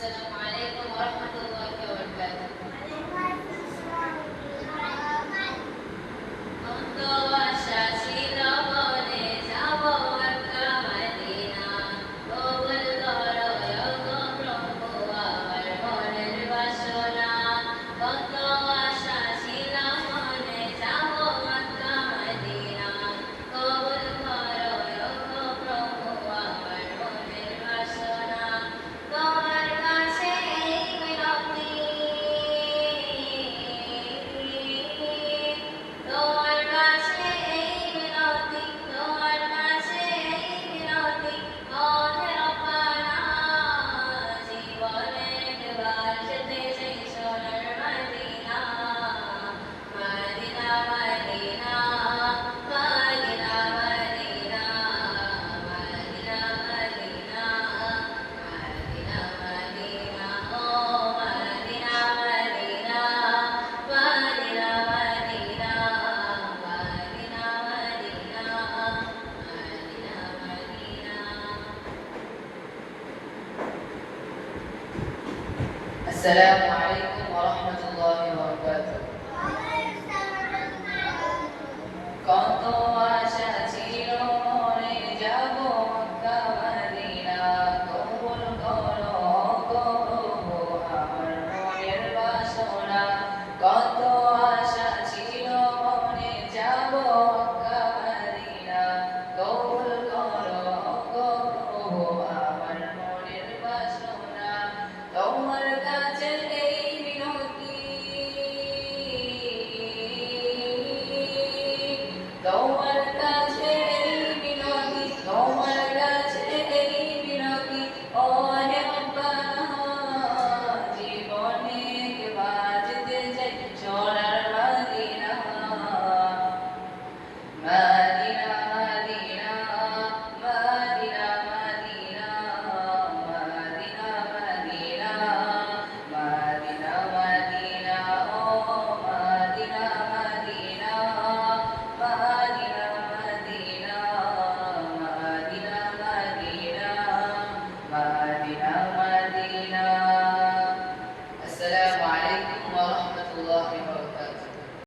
السلام عليكم ورحمة الله وبركاته. কত আশা ছিল মনে যাব মক্কা মদিনা, কবুল করো গো প্রভু আমার মনের বাসনা। কত আশা ছিল মনে যাব মক্কা মদিনা, কবুল করো গো প্রভু আমার মনের বাসনা। তোমার কাছে এই মিনতি, তোমার কাছে এই মিনতি, তোমার কাছে এই মিনতি, মনের অপানা জীবনে একবার যেতে চাই সোনার Medina. Medina Medina Medina Medina Medina Medina Medina মদিনা ও Medina Medina Medina Medina Medina Medina Medina Medina. আসসালামু আলাইকুম